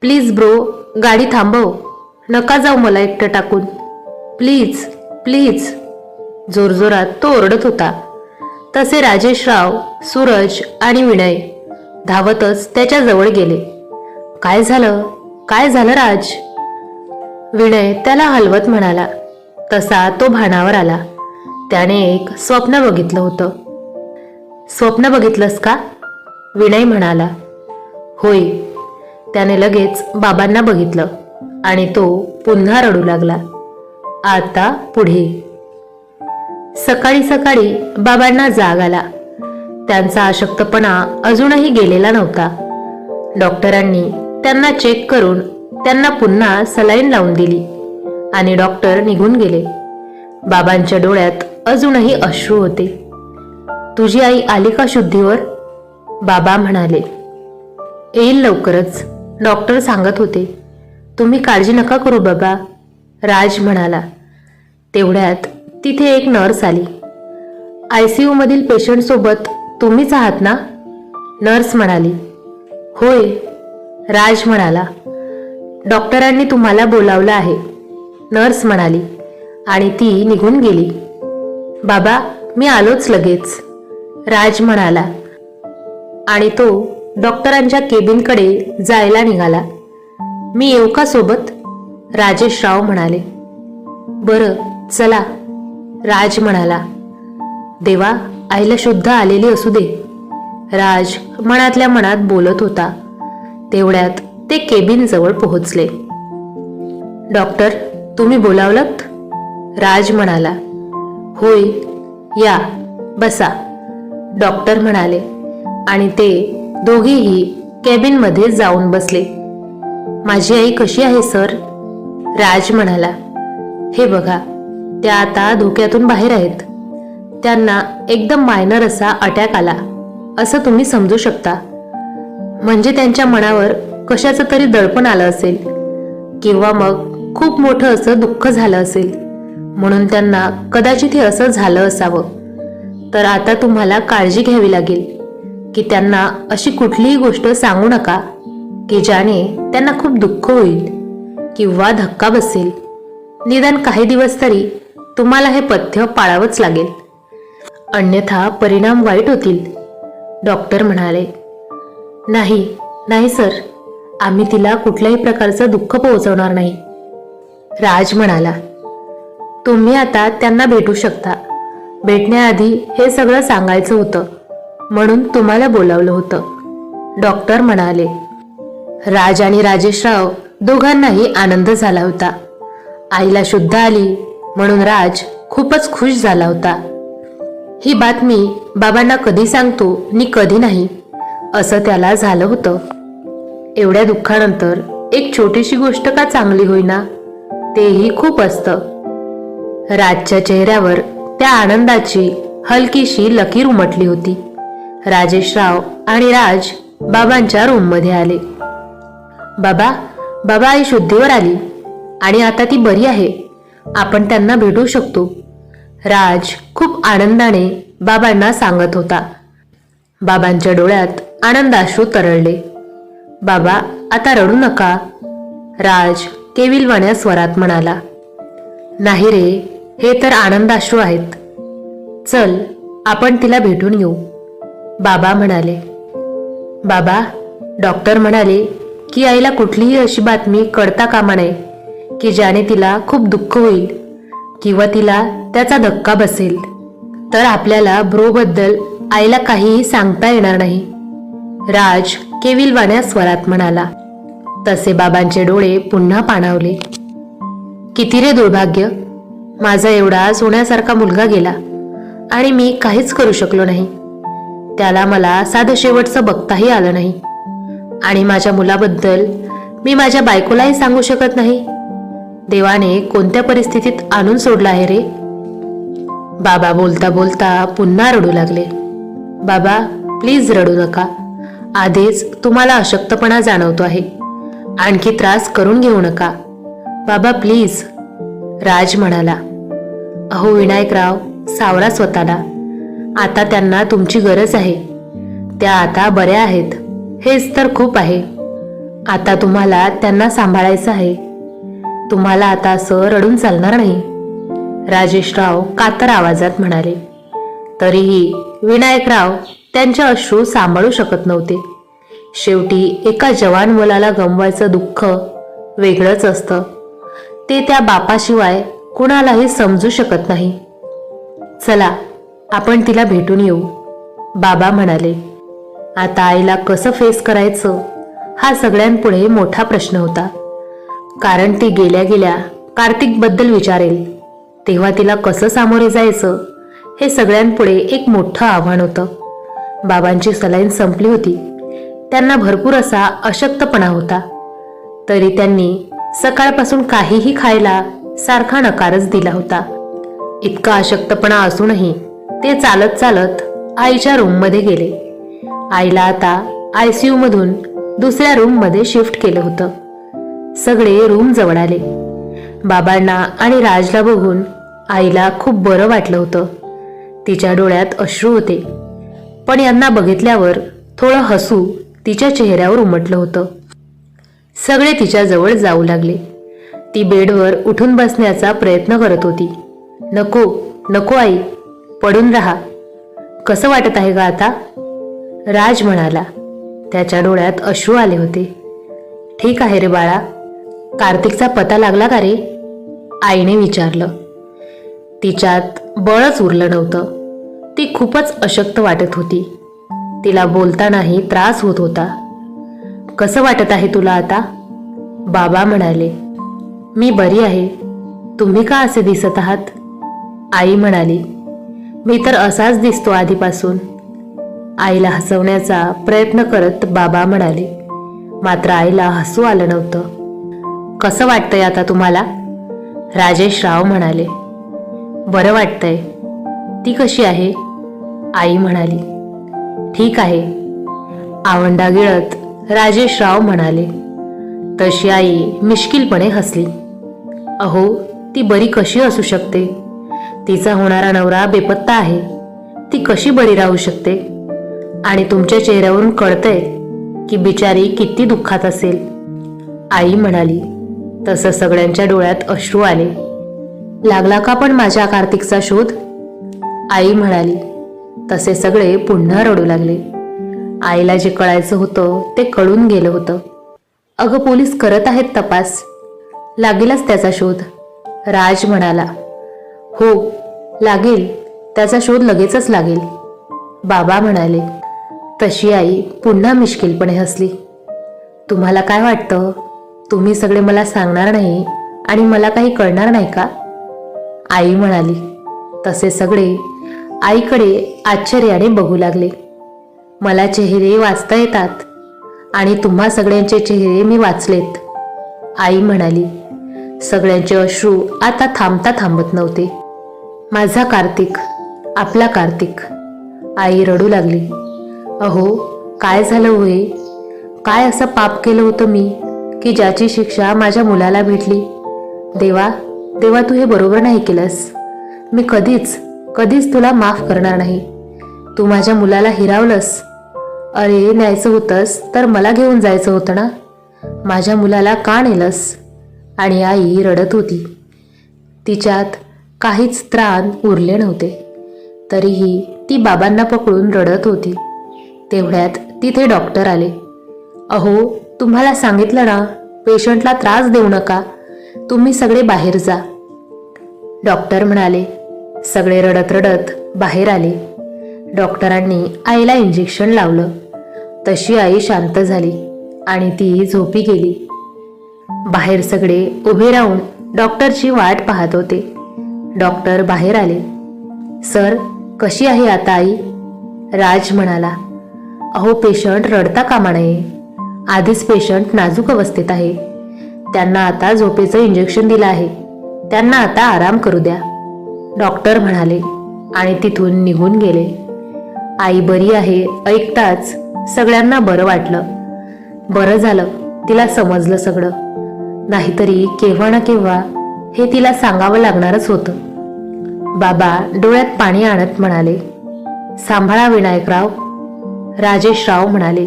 Please bro, गाडी थांबव. नका जाऊ मला एकटं टाकून. Please please. जोरजोरात तो ओरडत होता. तसे राजेशराव, सूरज आणि विनय धावतच त्याच्या जवळ गेले. काय झालं, काय झालं राज? विनय त्याला हलवत म्हणाला. तसा तो भानावर आला. त्याने एक स्वप्न बघितलं होतं. स्वप्न बघितलंस का? विनय म्हणाला. होय. त्याने लगेच बाबांना बघितलं आणि तो पुन्हा रडू लागला. आता पुढे. सकाळी सकाळी बाबांना जाग आला. त्यांचा अशक्तपणा अजूनही गेलेला नव्हता. डॉक्टरांनी त्यांना चेक करून त्यांना पुन्हा सलाईन लावून दिली आणि डॉक्टर निघून गेले. बाबांच्या डोळ्यात अजूनही अश्रू होते. तुझी आई आली का शुद्धीवर? बाबा म्हणाले. येईल लवकरच, डॉक्टर सांगत होते. तुम्ही काळजी नका करू बाबा, राज म्हणाला. तेवढ्यात तिथे एक नर्स आली. ICU मधील पेशंट सोबत तुम्हीच आहात ना? नर्स म्हणाली. होय, राज म्हणाला. डॉक्टरांनी तुम्हाला बोलावलं आहे, नर्स म्हणाली आणि ती निघून गेली. बाबा, मी आलोच लगेच, राज म्हणाला आणि तो डॉक्टरांच्या केबिनकडे जायला निघाला. मी येऊ का सोबत? राजेशराव म्हणाले. बरं, चला, राज म्हणाला. देवा, आईला शुद्ध आलेली असू दे, राज मनातल्या मनात बोलत होता. तेवढ्यात ते केबिन जवळ पोहोचले. डॉक्टर, तुम्ही बोलावलत? राज म्हणाला. होय, या, बसा, डॉक्टर म्हणाले आणि ते दोघेही केबिनमध्ये जाऊन बसले. माझी आई कशी आहे सर? राज म्हणाला. हे बघा, त्या आता धोक्यातून बाहेर आहेत. त्यांना एकदम मायनर असा अटॅक आला असं तुम्ही समजू शकता. म्हणजे त्यांच्या मनावर कशाचं तरी दडपण आलं असेल किंवा मग खूप मोठं असं दुःख झालं असेल, म्हणून त्यांना कदाचित हे असं झालं असावं. तर आता तुम्हाला काळजी घ्यावी लागेल की त्यांना अशी कुठलीही गोष्ट सांगू नका की ज्याने त्यांना खूप दुःख होईल किंवा धक्का बसेल. निदान काही दिवस तरी तुम्हाला हे पथ्य पाळावंच लागेल, अन्यथा परिणाम वाईट होतील, डॉक्टर म्हणाले. नाही नाही सर, आम्ही तिला कुठल्याही प्रकारचं दुःख पोहोचवणार नाही, राज म्हणाला. तुम्ही आता त्यांना भेटू शकता. भेटण्याआधी हे सगळं सांगायचं होतं म्हणून तुम्हाला बोलावलं होतं, डॉक्टर म्हणाले. राज आणि राजेशराव दोघांनाही आनंद झाला होता. आईला शुद्ध आली म्हणून राज खूपच खुश झाला होता. ही बातमी बाबांना कधी सांगतो नि कधी नाही असं त्याला झालं होतं. एवढ्या दुःखानंतर एक छोटीशी गोष्ट का चांगली होईना, तेही खूप असतं. राजच्या चेहऱ्यावर त्या आनंदाची हलकीशी लकीर उमटली होती. राजेशराव आणि राज बाबांच्या रूममध्ये आले. बाबा, बाबा, आई शुद्धीवर आली आणि आता ती बरी आहे. आपण त्यांना भेटू शकतो, राज खूप आनंदाने बाबांना सांगत होता. बाबांच्या डोळ्यात आनंदाश्रू तरळले. बाबा, आता रडू नका, राज केविलवाण्या स्वरात म्हणाला. नाही रे, हे तर आनंदाश्रू आहेत. चल, आपण तिला भेटून येऊ, बाबा म्हणाले. बाबा, डॉक्टर म्हणाले की आईला कुठलीही अशी बातमी कळता कामा नये की ज्याने तिला खूप दुःख होईल किंवा तिला त्याचा धक्का बसेल. तर आपल्याला ब्रोबद्दल आईला काहीही सांगता येणार नाही, राज केविलवाण्या स्वरात म्हणाला. तसे बाबांचे डोळे पुन्हा पाणावले. किती रे दुर्भाग्य, माझा एवढा सोन्यासारखा मुलगा गेला आणि मी काहीच करू शकलो नाही. त्याला मला साधं शेवटचं बघताही आलं नाही आणि माझ्या मुलाबद्दल मी माझ्या बायकोलाही सांगू शकत नाही. देवाने कोणत्या परिस्थितीत आणून सोडलं आहे रे. बाबा बोलता बोलता पुन्हा रडू लागले. बाबा, प्लीज रडू नका. आधीच तुम्हाला अशक्तपणा जाणवतो आहे, आणखी त्रास करून घेऊ नका. बाबा प्लीज, राज म्हणाला. अहो विनायकराव, सावरा स्वतःला. आता त्यांना तुमची गरज आहे. त्या आता बऱ्या आहेत, हेच तर खूप आहे. आता तुम्हाला त्यांना सांभाळायचं आहे. तुम्हाला आता असं रडून चालणार नाही, राजेशराव कातर आवाजात म्हणाले. तरीही विनायकराव त्यांचे अश्रू सांभाळू शकत नव्हते. शेवटी एका जवान मुलाला गमवायचं दुःख वेगळंच असतं. ते त्या बापाशिवाय कुणालाही समजू शकत नाही. चला आपण तिला भेटून येऊ, बाबा म्हणाले. आता आईला कसं फेस करायचं हा सगळ्यांपुढे मोठा प्रश्न होता. कारण ती गेल्या गेल्या कार्तिकबद्दल विचारेल तेव्हा तिला कसं सामोरे जायचं हे सगळ्यांपुढे एक मोठं आव्हान होतं. बाबांची सलाईन संपली होती. त्यांना भरपूर असा अशक्तपणा होता. तरी त्यांनी सकाळपासून काहीही खायला सारखा नकारच दिला होता. इतका अशक्तपणा असूनही ते चालत चालत आईच्या रूममध्ये गेले. आईला आता ICU मधून दुसऱ्या रूममध्ये शिफ्ट केलं होतं. सगळे रूम जवळ आले. बाबांना आणि राजला बघून आईला खूप बरं वाटलं होतं. तिच्या डोळ्यात अश्रू होते, पण यांना बघितल्यावर थोडं हसू तिच्या चेहऱ्यावर उमटलं होतं. सगळे तिच्या जवळ जाऊ लागले. ती बेडवर उठून बसण्याचा प्रयत्न करत होती. नको नको आई, पडून राहा. कसं वाटत आहे का आता, राज म्हणाला. त्याच्या डोळ्यात अश्रू आले होते. ठीक आहे रे बाळा. कार्तिकचा पता लागला का रे, आईने विचारलं. तिच्यात बळच उरलं नव्हतं. ती खूपच अशक्त वाटत होती. तिला बोलतानाही त्रास होत होता. कसं वाटत आहे तुला आता, बाबा म्हणाले. मी बरी आहे. तुम्ही का असे दिसत आहात, आई म्हणाली. मी तर असाच दिसतो आधीपासून, आईला हसवण्याचा प्रयत्न करत बाबा म्हणाले. मात्र आईला हसू आलं नव्हतं. कसं वाटतंय आता तुम्हाला, राजेशराव म्हणाले. बरं वाटतंय. ती कशी आहे, आई म्हणाली. ठीक आहे, आवंडा गिळत राजेशराव म्हणाले. तशी आई मिश्किलपणे हसली. अहो, ती बरी कशी असू शकते. तिचा होणारा नवरा बेपत्ता आहे. ती कशी बरी राहू शकते. आणि तुमच्या चेहऱ्यावरून कळतंय की बिचारी किती दुःखात असेल, आई म्हणाली. तसं सगळ्यांच्या डोळ्यात अश्रू आले. लागला का पण माझ्या कार्तिकचा शोध, आई म्हणाली. तसे सगळे पुन्हा रडू लागले. आईला जे कळायचं होतं ते कळून गेलं होतं. अगं, पोलीस करत आहेत तपास, लागेलच त्याचा शोध, राज म्हणाला. हो लागेल, त्याचा शोध लगेचच लागेल, बाबा म्हणाले. तशी आई पुन्हा मिश्किलपणे हसली. तुम्हाला काय वाटतं, तुम्ही सगळे मला सांगणार नाही आणि मला काही कळणार नाही का, आई म्हणाली. तसे सगळे आईकडे आश्चर्याने बघू लागले. मला चेहरे वाचता येतात आणि तुम्हा सगळ्यांचे चेहरे मी वाचलेत, आई म्हणाली. सगळ्यांचे अश्रू आता थांबता थांबत नव्हते. माझा कार्तिक, आपला कार्तिक, आई रडू लागली. अहो, काय झालं होय. काय असं पाप केलं होतं मी की ज्याची शिक्षा माझ्या मुलाला भेटली. देवा देवा, तू हे बरोबर नाही केलंस. मी कधीच कधीच तुला माफ करणार नाही. तू माझ्या मुलाला हिरावलंस. अरे, न्यायचं होतंस तर मला घेऊन जायचं होतं ना. माझ्या मुलाला का नेलंस, आणि आई रडत होती. तिच्यात काहीच त्राण उरले नव्हते. तरीही ती बाबांना पकडून रडत होती. तेवढ्यात तिथे डॉक्टर आले. अहो, तुम्हाला सांगितलं ना, पेशंटला त्रास देऊ नका, तुम्ही सगळे बाहेर जा, डॉक्टर म्हणाले. सगळे रडत रडत बाहेर आले. डॉक्टरांनी आईला इंजेक्शन लावलं. तशी आई शांत झाली आणि ती झोपी गेली. बाहेर सगळे उभे राहून डॉक्टरची वाट पाहत होते. डॉक्टर बाहेर आले. सर, कशी आहे आता आई, राज म्हणाला. अहो, पेशंट रडता कामा नये. आधीच पेशंट नाजूक अवस्थेत आहे. त्यांना आता झोपेचं इंजेक्शन दिलं आहे. त्यांना आता आराम करू द्या, डॉक्टर म्हणाले आणि तिथून निघून गेले. आई बरी आहे ऐकताच सगळ्यांना बरं वाटलं. बरं झालं तिला समजलं सगळं, नाहीतरी केव्हा ना केव्हा हे तिला सांगावं लागणारच होतं. बाबा डोळ्यात पाणी आणत म्हणाले. सांभाळा विनायकराव, राजेशराव म्हणाले.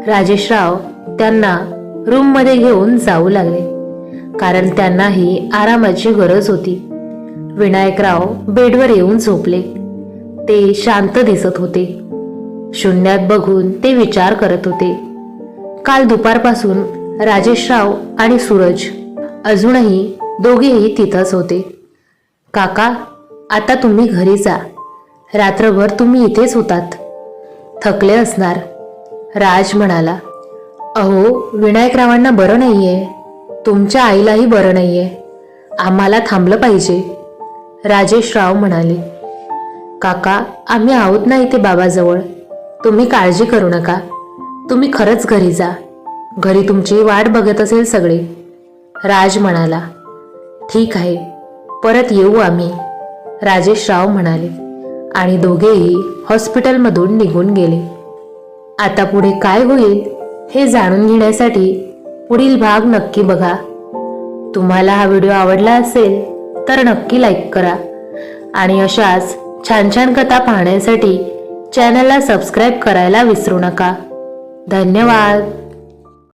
राजेशराव त्यांना रूममध्ये घेऊन जाऊ लागले, कारण त्यांनाही आरामाची गरज होती. विनायकराव बेडवर येऊन झोपले. ते शांत दिसत होते. शून्यात बघून ते विचार करत होते. काल दुपारपासून राजेशराव आणि सूरज अजूनही दोघेही तिथंच होते. काका, आता तुम्ही घरी जा. रात्रभर तुम्ही इथेच होतात, थकले असणार, राज म्हणाला. अहो, विनायकरावांना बरं नाहीये, तुमच्या आईलाही बरं नाहीये, आम्हाला थांबलं पाहिजे, राजेशराव म्हणाले. काका, आम्ही आहोत ना इथे बाबाजवळ, तुम्ही काळजी करू नका. तुम्ही खरंच घरी जा. घरी तुमची वाट बघत असेल सगळे, राज म्हणाला. ठीक आहे, परत येऊ आम्ही, राजेशराव म्हणाले. आणि दोघेही हॉस्पिटलमधून निघून गेले. आता पुढे काय होईल हे जाणून घेण्यासाठी पुढील भाग नक्की बघा. तुम्हाला हा व्हिडिओ आवडला असेल तर नक्की लाईक करा आणि अशाच छान छान कथा पाहण्यासाठी चॅनलला सबस्क्राईब करायला विसरू नका. धन्यवाद.